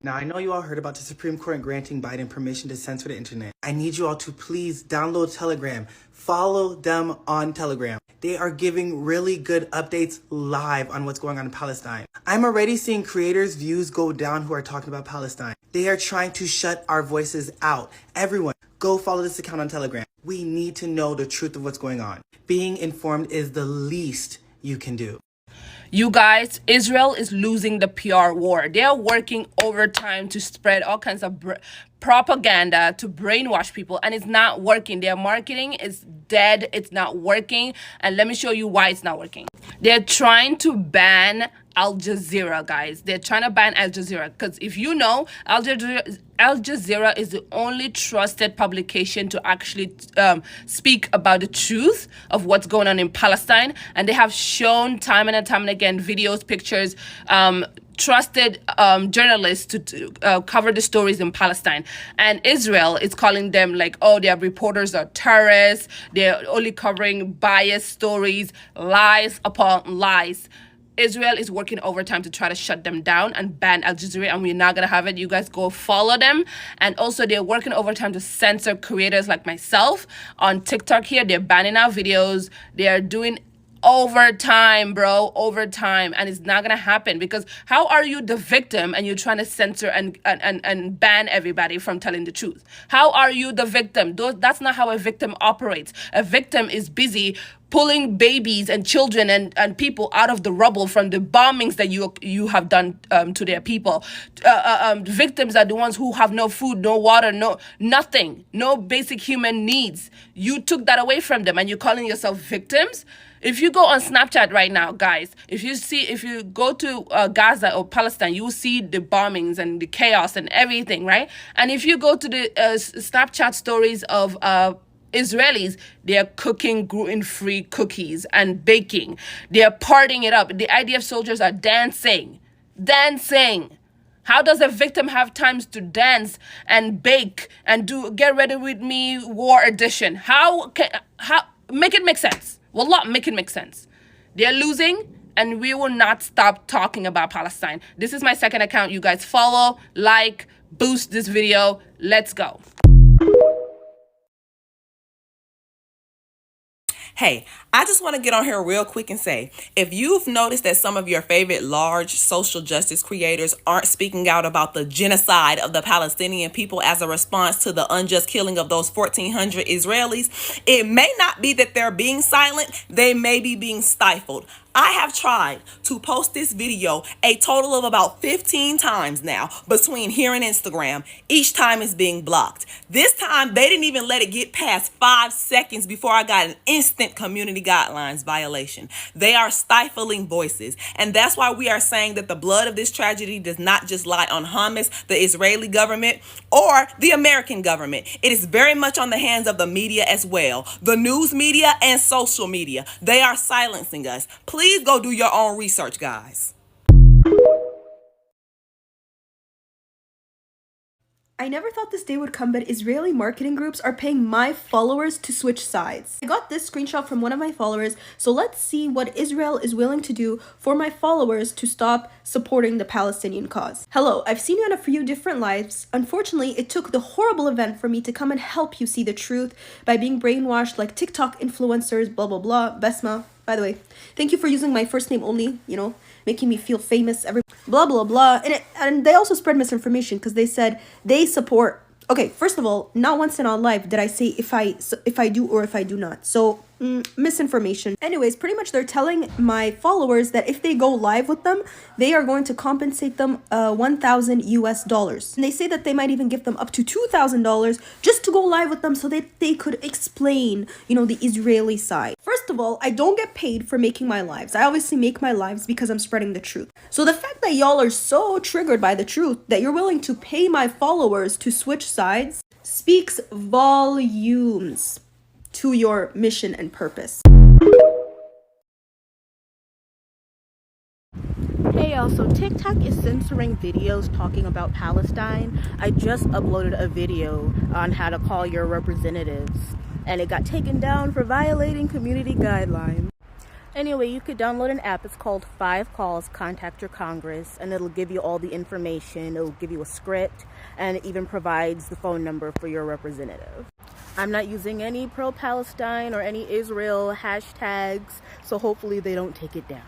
Now, I know you all heard about the Supreme Court granting Biden permission to censor the internet. I need you all to please download Telegram. Follow them on Telegram. They are giving really good updates live on what's going on in Palestine. I'm already seeing creators' views go down who are talking about Palestine. They are trying to shut our voices out. Everyone, go follow this account on Telegram. We need to know the truth of what's going on. Being informed is the least you can do. You guys, Israel is losing the PR war. They are working overtime to spread all kinds of propaganda to brainwash people, and it's not working. Their marketing is dead. It's not working. And let me show you why it's not working. They're trying to ban Al Jazeera, guys. They're trying to ban Al Jazeera because if you know, Al Jazeera is the only trusted publication to actually speak about the truth of what's going on in Palestine. And they have shown time and time and again videos, pictures, trusted journalists to cover the stories in Palestine. And Israel is calling them like, oh, their reporters are terrorists. They're only covering biased stories, lies upon lies. Israel is working overtime to try to shut them down and ban Al Jazeera, and we're not going to have it. You guys go follow them. And also, they're working overtime to censor creators like myself on TikTok here. They're banning our videos. They are doing overtime, bro, overtime, and it's not gonna happen because how are you the victim and you're trying to censor and ban everybody from telling the truth? How are you the victim? That's not how a victim operates. A victim is busy pulling babies and children and people out of the rubble from the bombings that you have done to their people. Victims are the ones who have no food, no water, nothing, no basic human needs. You took that away from them and you're calling yourself victims? If you go on Snapchat right now, guys, if you go to Gaza or Palestine, you will see the bombings and the chaos and everything, right? And if you go to the Snapchat stories of Israelis, they are cooking gluten-free cookies and baking. They are partying it up. The IDF soldiers are dancing. How does a victim have times to dance and bake and do Get Ready With Me War Edition? How make it make sense? Wallah, make it make sense. They're losing, and we will not stop talking about Palestine. This is my second account. You guys follow, like, boost this video. Let's go. Hey, I just want to get on here real quick and say, if you've noticed that some of your favorite large social justice creators aren't speaking out about the genocide of the Palestinian people as a response to the unjust killing of those 1,400 Israelis, it may not be that they're being silent, they may be being stifled. I have tried to post this video a total of about 15 times now between here and Instagram. Each time it's being blocked. This time, they didn't even let it get past 5 seconds before I got an instant community guidelines violation. They are stifling voices. And that's why we are saying that the blood of this tragedy does not just lie on Hamas, the Israeli government, or the American government. It is very much on the hands of the media as well. The news media and social media. They are silencing us. Please go do your own research, guys. I never thought this day would come, but Israeli marketing groups are paying my followers to switch sides. I got this screenshot from one of my followers, so let's see what Israel is willing to do for my followers to stop supporting the Palestinian cause. Hello, I've seen you on a few different lives. Unfortunately, it took the horrible event for me to come and help you see the truth by being brainwashed like TikTok influencers, blah, blah, blah. Besma, by the way, thank you for using my first name only, making me feel famous, blah, blah, blah. And they also spread misinformation because they said they support. Okay, first of all, not once in our life did I say if I do or if I do not. So misinformation. Anyways, pretty much they're telling my followers that if they go live with them, they are going to compensate them $1,000 US. And they say that they might even give them up to $2,000 just to go live with them so that they could explain, the Israeli side. First of all, I don't get paid for making my lives. I obviously make my lives because I'm spreading the truth. So the fact that y'all are so triggered by the truth that you're willing to pay my followers to switch sides speaks volumes to your mission and purpose. Hey y'all, so TikTok is censoring videos talking about Palestine. I just uploaded a video on how to call your representatives, and it got taken down for violating community guidelines. Anyway, you could download an app. It's called 5 Calls, Contact Your Congress, and it'll give you all the information. It'll give you a script, and it even provides the phone number for your representative. I'm not using any pro-Palestine or any Israel hashtags, so hopefully they don't take it down.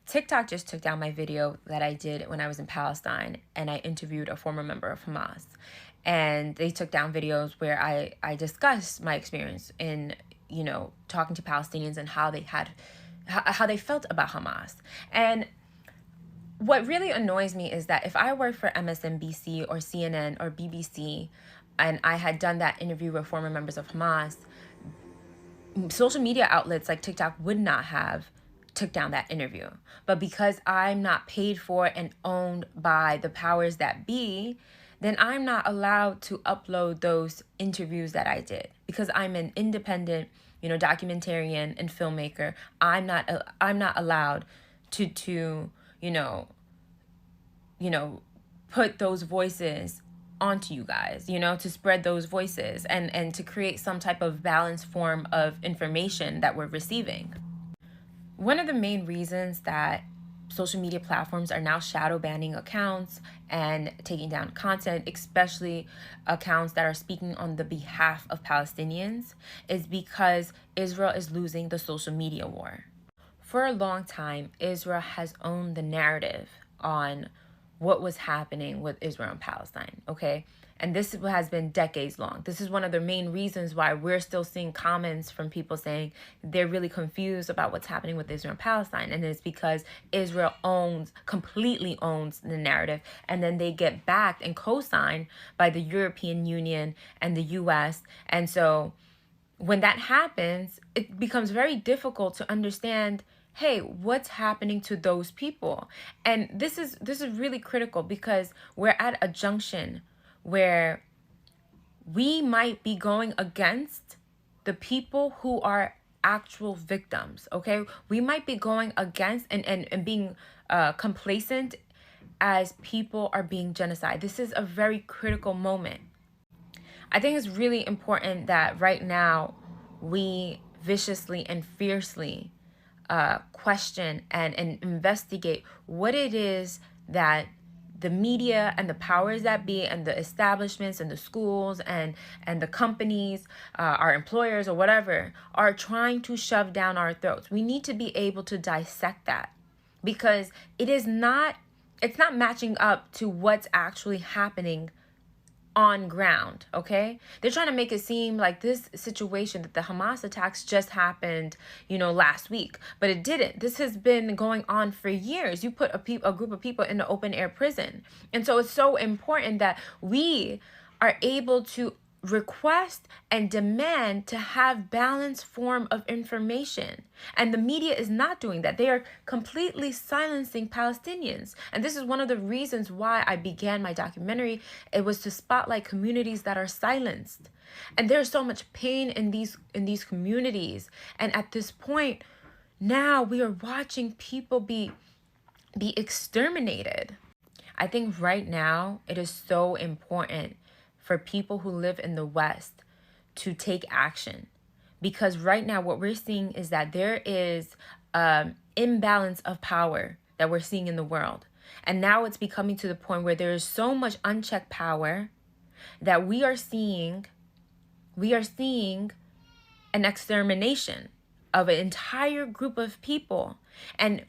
TikTok just took down my video that I did when I was in Palestine, and I interviewed a former member of Hamas. And they took down videos where I discussed my experience in, talking to Palestinians and how they felt about Hamas. And what really annoys me is that if I worked for MSNBC or CNN or BBC and I had done that interview with former members of Hamas, social media outlets like TikTok would not have took down that interview. But because I'm not paid for and owned by the powers that be, then I'm not allowed to upload those interviews that I did, because I'm an independent, documentarian and filmmaker. I'm not allowed to put those voices onto you guys, to spread those voices and to create some type of balanced form of information that we're receiving. One of the main reasons that social media platforms are now shadow banning accounts and taking down content, especially accounts that are speaking on the behalf of Palestinians, is because Israel is losing the social media war. For a long time, Israel has owned the narrative on what was happening with Israel and Palestine, okay? And this has been decades long. This is one of the main reasons why we're still seeing comments from people saying they're really confused about what's happening with Israel and Palestine. And it's because Israel completely owns the narrative. And then they get backed and co-signed by the European Union and the US. And so when that happens, it becomes very difficult to understand, hey, what's happening to those people? And this is really critical, because we're at a junction where we might be going against the people who are actual victims, okay? We might be going against and being complacent as people are being genocide. This is a very critical moment. I think it's really important that right now we viciously and fiercely question and investigate what it is that the media and the powers that be and the establishments and the schools and the companies, our employers or whatever, are trying to shove down our throats. We need to be able to dissect that, because it's not matching up to what's actually happening on ground, okay? They're trying to make it seem like this situation, that the Hamas attacks just happened, last week, but it didn't. This has been going on for years. You put a group of people in an open air prison. And so it's so important that we are able to request and demand to have balanced form of information. And the media is not doing that. They are completely silencing Palestinians. And this is one of the reasons why I began my documentary. It was to spotlight communities that are silenced. And there's so much pain in these communities. And at this point, now we are watching people be exterminated. I think right now it is so important for people who live in the West to take action. Because right now what we're seeing is that there is imbalance of power that we're seeing in the world. And now it's becoming to the point where there is so much unchecked power that we are seeing an extermination of an entire group of people. And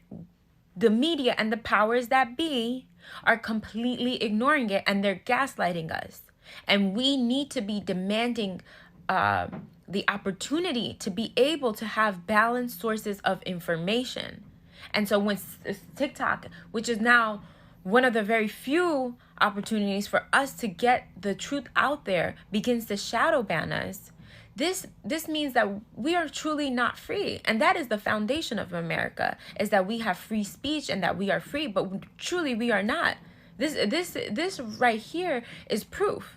the media and the powers that be are completely ignoring it, and they're gaslighting us. And we need to be demanding the opportunity to be able to have balanced sources of information. And so when TikTok, which is now one of the very few opportunities for us to get the truth out there, begins to shadow ban us, this means that we are truly not free. And that is the foundation of America, is that we have free speech and that we are free, but truly we are not. This right here is proof.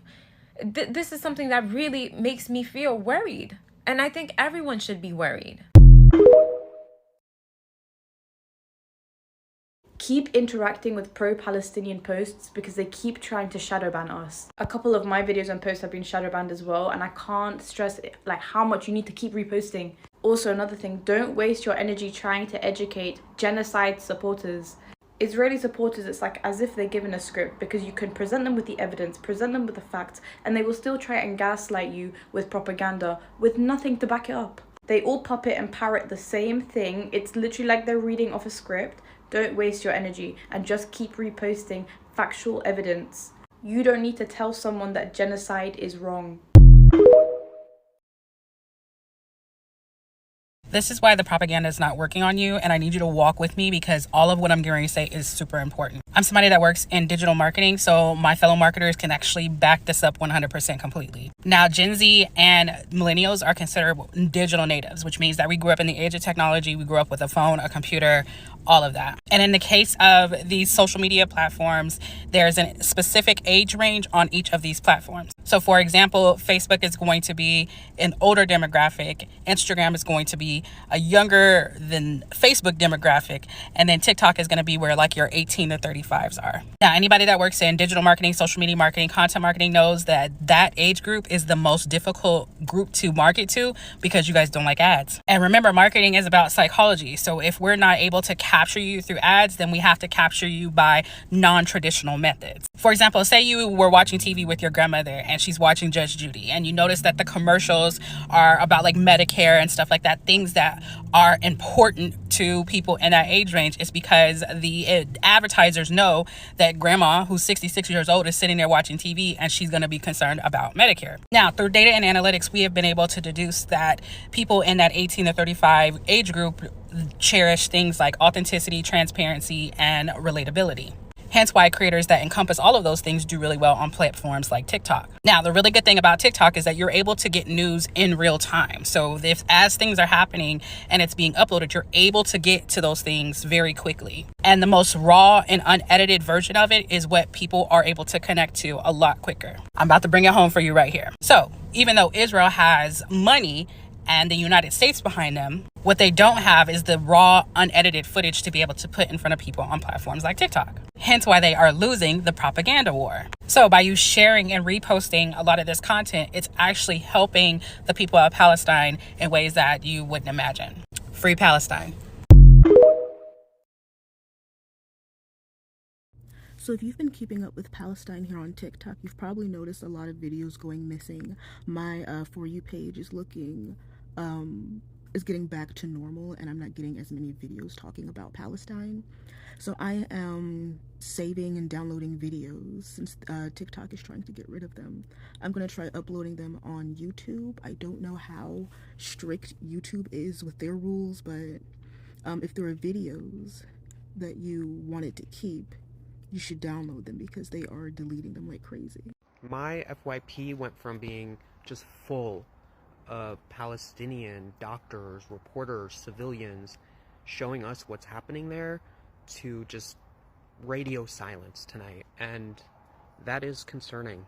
This is something that really makes me feel worried. And I think everyone should be worried. Keep interacting with pro-Palestinian posts, because they keep trying to shadow ban us. A couple of my videos and posts have been shadow banned as well, and I can't stress how much you need to keep reposting. Also, another thing, don't waste your energy trying to educate genocide supporters. Israeli supporters, it's like as if they're given a script, because you can present them with the evidence, present them with the facts, and they will still try and gaslight you with propaganda with nothing to back it up. They all puppet and parrot the same thing. It's literally like they're reading off a script. Don't waste your energy and just keep reposting factual evidence. You don't need to tell someone that genocide is wrong. This is why the propaganda is not working on you, and I need you to walk with me because all of what I'm going to say is super important. I'm somebody that works in digital marketing, so my fellow marketers can actually back this up 100% completely. Now, Gen Z and millennials are considered digital natives, which means that we grew up in the age of technology. We grew up with a phone, a computer, all of that. And in the case of these social media platforms, there's a specific age range on each of these platforms. So for example, Facebook is going to be an older demographic, Instagram is going to be a younger than Facebook demographic, and then TikTok is going to be where like your 18 to 35s are. Now, anybody that works in digital marketing, social media marketing, content marketing knows that that age group is the most difficult group to market to because you guys don't like ads. And remember, marketing is about psychology. So if we're not able to capture you through ads, then we have to capture you by non-traditional methods. For example, say you were watching TV with your grandmother and she's watching Judge Judy, and you notice that the commercials are about like Medicare and stuff like that, things that are important to people in that age range. Is because the advertisers know that grandma who's 66 years old is sitting there watching TV and she's going to be concerned about Medicare. Now, through data and analytics, we have been able to deduce that people in that 18 to 35 age group cherish things like authenticity, transparency, and relatability. Hence why creators that encompass all of those things do really well on platforms like TikTok. Now, the really good thing about TikTok is that you're able to get news in real time. So as things are happening and it's being uploaded, you're able to get to those things very quickly. And the most raw and unedited version of it is what people are able to connect to a lot quicker. I'm about to bring it home for you right here. So even though Israel has money and the United States behind them, what they don't have is the raw, unedited footage to be able to put in front of people on platforms like TikTok. Hence why they are losing the propaganda war. So by you sharing and reposting a lot of this content, it's actually helping the people of Palestine in ways that you wouldn't imagine. Free Palestine. So if you've been keeping up with Palestine here on TikTok, you've probably noticed a lot of videos going missing. My For You page is getting back to normal, and I'm not getting as many videos talking about Palestine. So I am saving and downloading videos since TikTok is trying to get rid of them. I'm going to try uploading them on YouTube. I don't know how strict YouTube is with their rules, but if there are videos that you wanted to keep, you should download them because they are deleting them like crazy. My FYP went from being just full of Palestinian doctors, reporters, civilians showing us what's happening there to just radio silence tonight, and that is concerning.